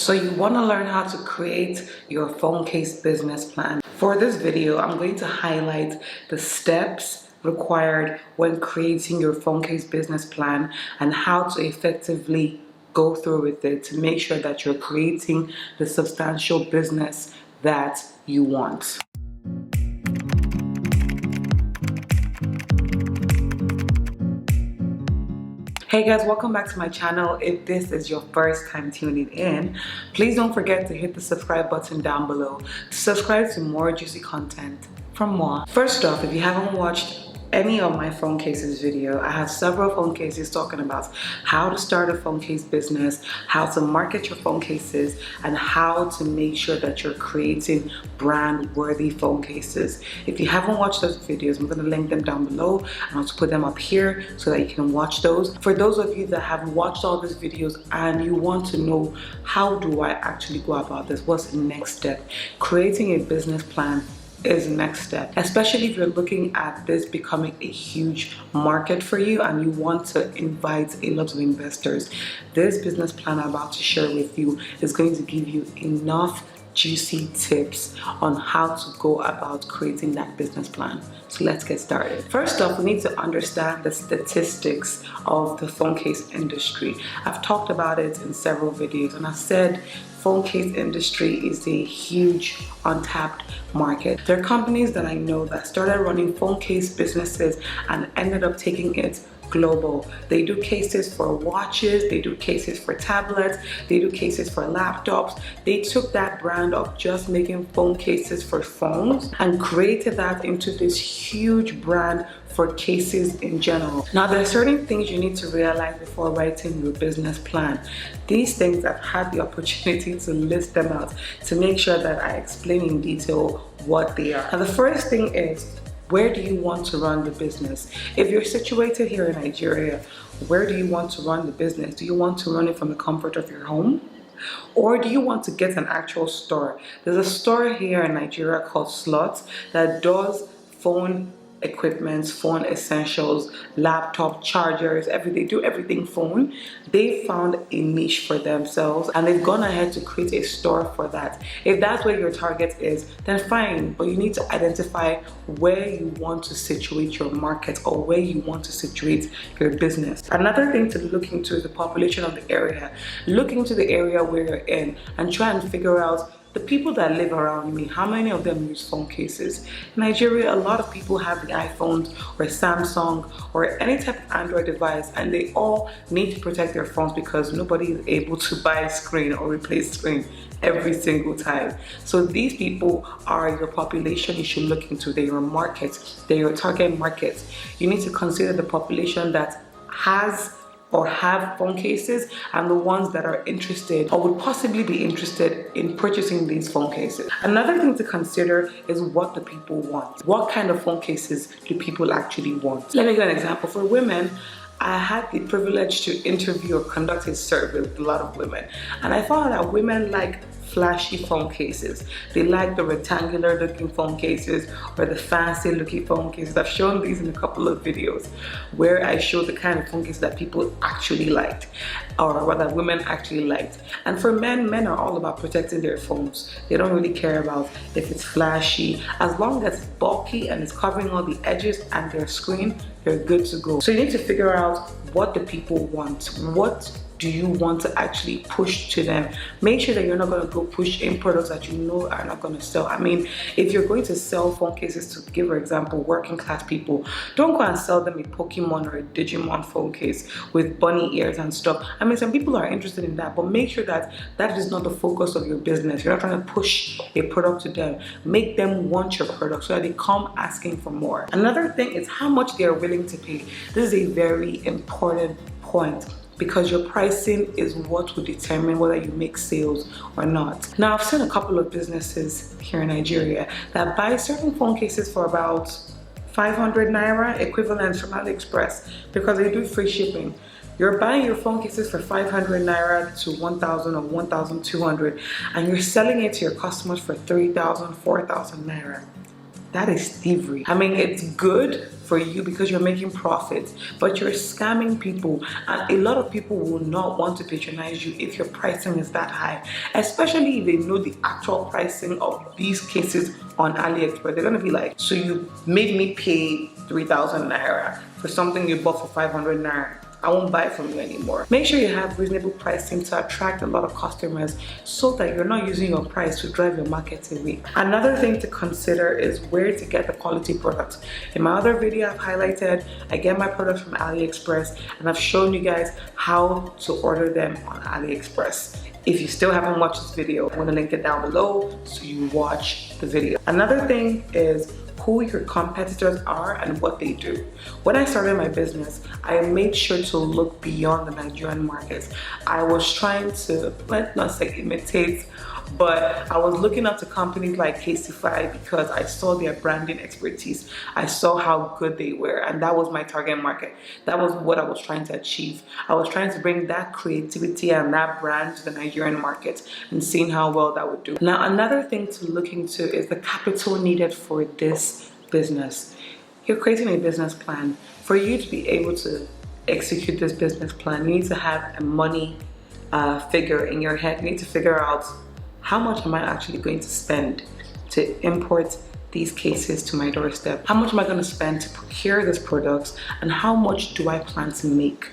So you want to learn how to create your phone case business plan. For this video, I'm going to highlight the steps required when creating your phone case business plan and how to effectively go through with it to make sure that you're creating the substantial business that you want. Hey guys, welcome back to my channel. If this is your first time tuning in, please don't forget to hit the subscribe button down below to subscribe to more juicy content from moi. First off, if you haven't watched any of my phone cases video, I have several phone cases talking about how to start a phone case business, how to market your phone cases, and how to make sure that you're creating brand worthy phone cases. If you haven't watched those videos, I'm going to link them down below and I'll put them up here so that you can watch those. For those of you that have watched all these videos and you want to know how do I actually go about this, what's the next step, creating a business plan is the next step, especially if you're looking at this becoming a huge market for you and you want to invite a lot of investors. This business plan I'm about to share with you is going to give you enough juicy tips on how to go about creating that business plan. So let's get started. First off, we need to understand the statistics of the phone case industry. I've talked about it in several videos and I said phone case industry is a huge untapped market. There are companies that I know that started running phone case businesses and ended up taking it global. They do cases for watches, they do cases for tablets, they do cases for laptops. They took that brand of just making phone cases for phones and created that into this huge brand for cases in general. Now, there are certain things you need to realize before writing your business plan. These things I've had the opportunity to list them out to make sure that I explain in detail what they are. Now, the first thing is, where do you want to run the business? If you're situated here in Nigeria, where do you want to run the business? Do you want to run it from the comfort of your home? Or do you want to get an actual store? There's a store here in Nigeria called Slots that does phone equipment, phone essentials, laptop chargers, they do everything phone. They found a niche for themselves and they've gone ahead to create a store for that. If that's where your target is, then fine, but you need to identify where you want to situate your market or where you want to situate your business. Another thing to look into is the population of the area. Look into the area where you're in and try and figure out the people that live around me, how many of them use phone cases? In Nigeria, a lot of people have the iPhones or Samsung or any type of Android device, and they all need to protect their phones because nobody is able to buy a screen or replace screen every single time. So these people are your population you should look into. They're your market, they're your target market. You need to consider the population that has or have phone cases and the ones that are interested or would possibly be interested in purchasing these phone cases. Another thing to consider is what the people want. What kind of phone cases do people actually want? Let me give an example. For women, I had the privilege to interview or conduct a survey with a lot of women, and I found that women like flashy phone cases. They like the rectangular looking phone cases or the fancy looking phone cases. I've shown these in a couple of videos where I show the kind of phone cases that people actually liked, or rather women actually liked. And for men are all about protecting their phones. They don't really care about if it's flashy. As long as it's bulky and it's covering all the edges and their screen, they're good to go. So you need to figure out what the people want. What do you want to actually push to them? Make sure that you're not going to go push in products that you know are not going to sell. I mean, if you're going to sell phone cases to, give an example, working class people, don't go and sell them a Pokemon or a Digimon phone case with bunny ears and stuff. I mean, some people are interested in that, but make sure that that is not the focus of your business. You're not trying to push a product to them. Make them want your product so that they come asking for more. Another thing is how much they are willing to pay. This is a very important point, because your pricing is what will determine whether you make sales or not. Now, I've seen a couple of businesses here in Nigeria that buy certain phone cases for about 500 Naira equivalent from AliExpress because they do free shipping. You're buying your phone cases for 500 Naira to 1,000 or 1,200 and you're selling it to your customers for 3,000, 4,000 Naira. that is thievery. I mean, it's good for you because you're making profits, but you're scamming people, and a lot of people will not want to patronize you if your pricing is that high, especially if they know the actual pricing of these cases on AliExpress. They're gonna be like, so you made me pay 3,000 naira for something you bought for 500 naira. I won't buy from you anymore. Make sure you have reasonable pricing to attract a lot of customers so that you're not using your price to drive your market away. Another thing to consider is where to get the quality products. In my other video, I've highlighted I get my products from AliExpress, and I've shown you guys how to order them on AliExpress. If you still haven't watched this video, I'm gonna link it down below so you watch the video. Another thing is who your competitors are and what they do. When I started my business, I made sure to look beyond the Nigerian market. I was trying to, let's not say imitate, but I was looking up to companies like Casify because I saw their branding expertise. I saw how good they were, and that was my target market. That was what I was trying to achieve. I was trying to bring that creativity and that brand to the Nigerian market and seeing how well that would do. Now, another thing to look into is the capital needed for this business. You're creating a business plan. For you to be able to execute this business plan, you need to have a money figure in your head. You need to figure out, how much am I actually going to spend to import these cases to my doorstep? How much am I going to spend to procure these products? And how much do I plan to make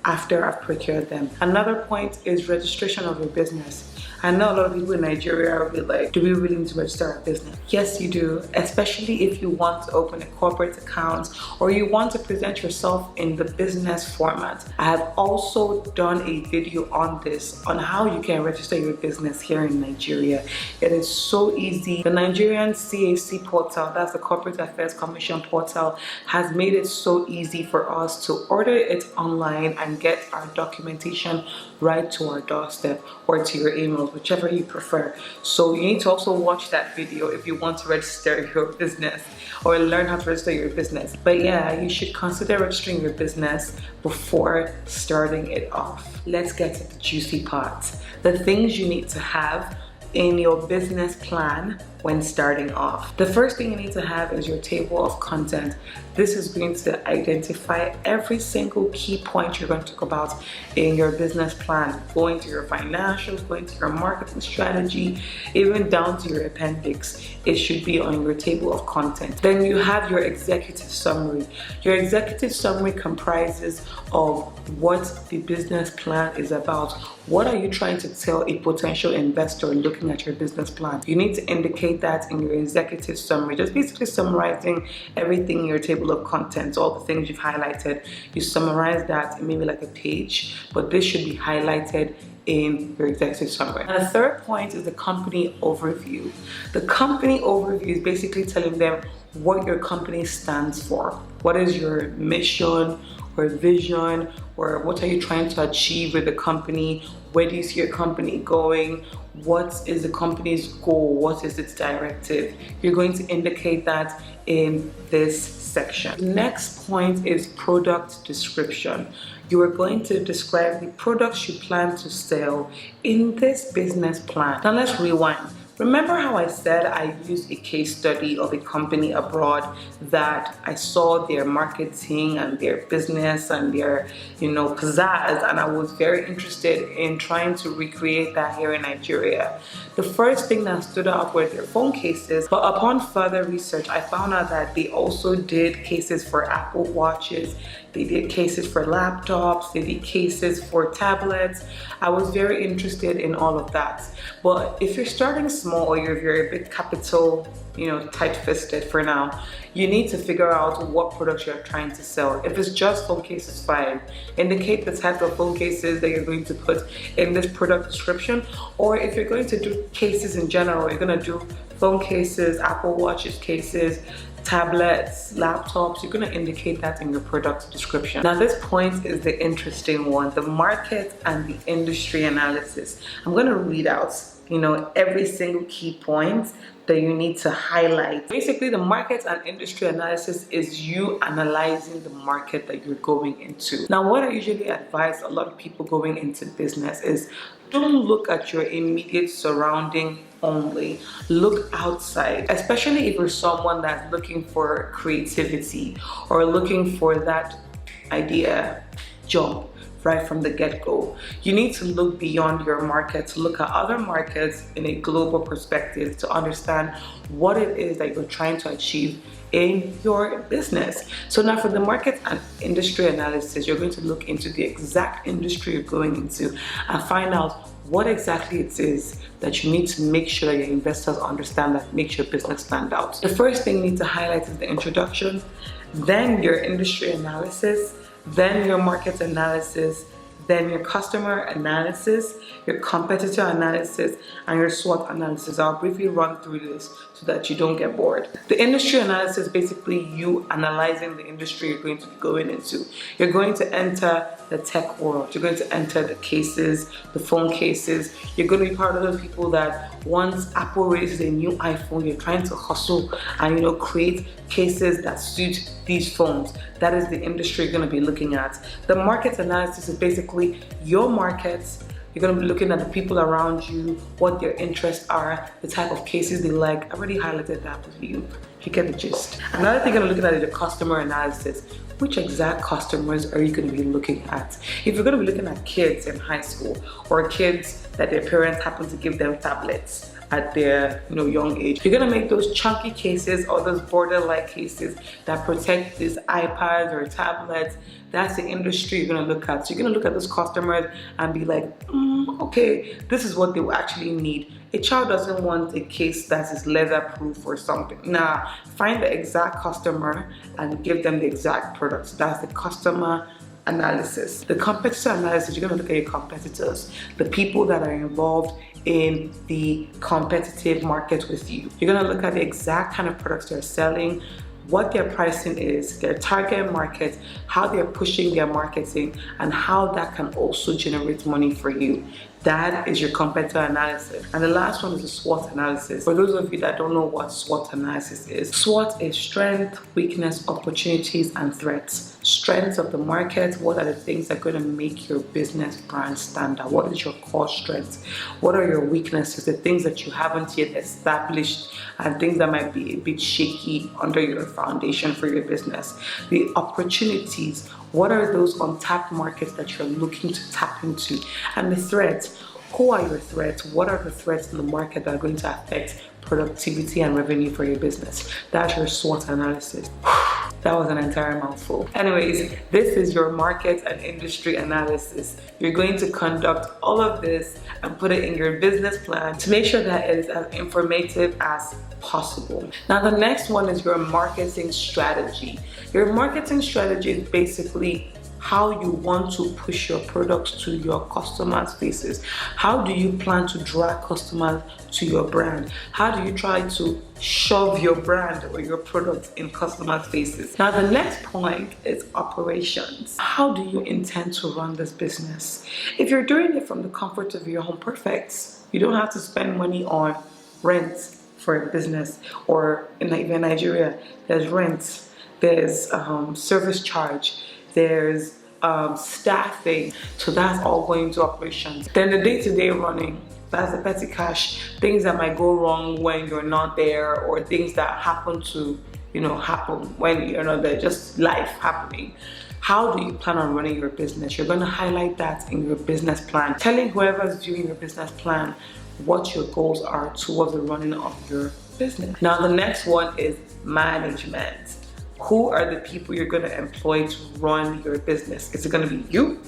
after I've procured them? Another point is registration of your business. I know a lot of people in Nigeria will be like, do we really need to register our business? Yes, you do, especially if you want to open a corporate account or you want to present yourself in the business format. I have also done a video on this, on how you can register your business here in Nigeria. It is so easy. The Nigerian CAC portal, that's the Corporate Affairs Commission portal, has made it so easy for us to order it online and get our documentation right to our doorstep or to your emails, whichever you prefer. So you need to also watch that video if you want to register your business or learn how to register your business. But yeah, you should consider registering your business before starting it off. Let's get to the juicy part. The things you need to have in your business plan when starting off. The first thing you need to have is your table of content. This is going to identify every single key point you're going to talk about in your business plan, going to your financials, going to your marketing strategy, even down to your appendix. It should be on your table of content. Then you have your executive summary. Your executive summary comprises of what the business plan is about. What are you trying to tell a potential investor looking at your business plan? You need to indicate that in your executive summary, just basically summarizing everything in your table of contents, all the things you've highlighted. You summarize that in maybe like a page, but this should be highlighted in your executive summary. And the third point is the company overview. The company overview is basically telling them what your company stands for. What is your mission or vision, or what are you trying to achieve with the company? Where do you see your company going? What is the company's goal? What is its directive? You're going to indicate that in this section. The next point is product description. You are going to describe the products you plan to sell in this business plan. Now let's rewind. Remember how I said I used a case study of a company abroad that I saw their marketing and their business and their, pizzazz, and I was very interested in trying to recreate that here in Nigeria. The first thing that stood out were their phone cases, but upon further research, I found out that they also did cases for Apple Watches, they did cases for laptops, they did cases for tablets. I was very interested in all of that. But if you're starting small or if you're a bit capital, tight-fisted for now, you need to figure out what products you're trying to sell. If it's just phone cases, fine. Indicate the type of phone cases that you're going to put in this product description. Or if you're going to do cases in general, you're going to do phone cases, Apple Watches cases, tablets, laptops, you're going to indicate that in your product description. Now this point is the interesting one, the market and the industry analysis. I'm going to read out every single key point that you need to highlight. Basically, the market and industry analysis is you analyzing the market that you're going into. Now, what I usually advise a lot of people going into business is don't look at your immediate surrounding only. Look outside, especially if you're someone that's looking for creativity or looking for that idea jump right from the get-go. You need to look beyond your market, to look at other markets in a global perspective, to understand what it is that you're trying to achieve in your business. So now for the market and industry analysis, you're going to look into the exact industry you're going into and find out what exactly it is that you need to make sure that your investors understand that makes your business stand out. The first thing you need to highlight is the introduction, then your industry analysis, then your market analysis, then your customer analysis, your competitor analysis, and your SWOT analysis. I'll briefly run through this so that you don't get bored. The industry analysis is basically you analyzing the industry you're going to be going into. You're going to enter the tech world. You're going to enter the cases, the phone cases. You're going to be part of those people that once Apple releases a new iPhone, you're trying to hustle and create cases that suit these phones. That is the industry you're going to be looking at. The market analysis is basically your markets. You're going to be looking at the people around you, what their interests are, the type of cases they like. I already highlighted that with you. You get the gist. Another thing you're going to look at is the customer analysis. Which exact customers are you going to be looking at? If you're going to be looking at kids in high school or kids that their parents happen to give them tablets at their young age, you're going to make those chunky cases or those border-like cases that protect these iPads or tablets. That's the industry you're going to look at. So you're going to look at those customers and be like, okay, this is what they will actually need. A child doesn't want a case that is leather-proof or something. Nah, find the exact customer and give them the exact products. That's the customer analysis. The competitor analysis, you're going to look at your competitors, the people that are involved in the competitive market with you. You're going to look at the exact kind of products they're selling, what their pricing is, their target market, how they're pushing their marketing, and how that can also generate money for you. That is your competitor analysis. And the last one is the SWOT analysis. For those of you that don't know what SWOT analysis is, SWOT is strength, weakness, opportunities, and threats. Strengths of the market, what are the things that are going to make your business brand stand out? What is your core strength? What are your weaknesses, the things that you haven't yet established and things that might be a bit shaky under your foundation for your business? The opportunities, what are those untapped markets that you're looking to tap into? And the threats, who are your threats? What are the threats in the market that are going to affect productivity and revenue for your business? That's your SWOT analysis. That was an entire mouthful. Anyways, this is your market and industry analysis. You're going to conduct all of this and put it in your business plan to make sure that it is as informative as possible. Now, the next one is your marketing strategy. Your marketing strategy is basically how you want to push your products to your customers' faces. How do you plan to drag customers to your brand? How do you try to shove your brand or your product in customers' faces? Now, the next point is operations. How do you intend to run this business? If you're doing it from the comfort of your home, perfect. You don't have to spend money on rent for a business, or in Nigeria, there's rent, there's service charge, there's staffing, so that's all going to operations. Then the day-to-day running, that's the petty cash, things that might go wrong when you're not there, or things that happen to happen when you're not there, just life happening. How do you plan on running your business? You're going to highlight that in your business plan, telling whoever's viewing your business plan what your goals are towards the running of your business. Now, the next one is management. Who are the people you're going to employ to run your business? Is it going to be you?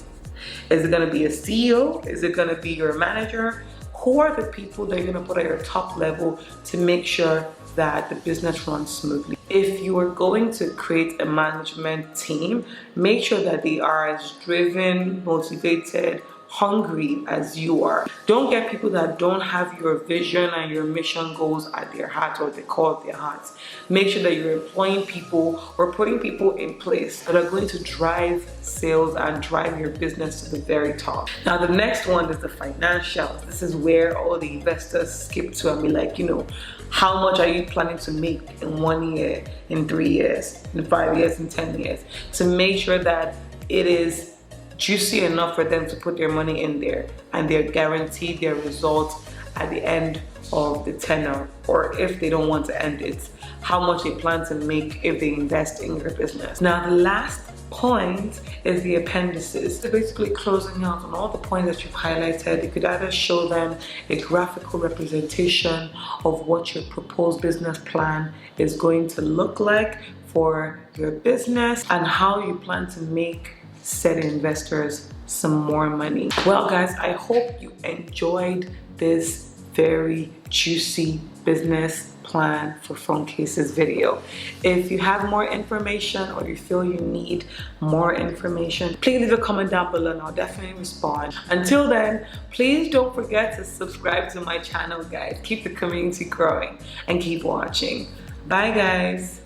Is it going to be a CEO? Is it going to be your manager? Who are the people that you're going to put at your top level to make sure that the business runs smoothly? If you are going to create a management team, make sure that they are as driven, motivated, hungry as you are. Don't get people that don't have your vision and your mission goals at their heart or the core of their hearts. Make sure that you're employing people or putting people in place that are going to drive sales and drive your business to the very top. Now, the next one is the financials. This is where all the investors skip to and be like, how much are you planning to make in 1 year, in 3 years, in 5 years, in 10 years, to make sure that it is juicy enough for them to put their money in there and they're guaranteed their results at the end of the tenure, or if they don't want to end it, how much they plan to make if they invest in your business. Now, the last point is the appendices. They're basically closing out on all the points that you've highlighted. You could either show them a graphical representation of what your proposed business plan is going to look like for your business and how you plan to make said investors some more money. Well, guys, I hope you enjoyed this very juicy business plan for phone cases video. If you have more information or you feel you need more information, please leave a comment down below and I'll definitely respond. Until then, please don't forget to subscribe to my channel, guys. Keep the community growing and keep watching. Bye, guys.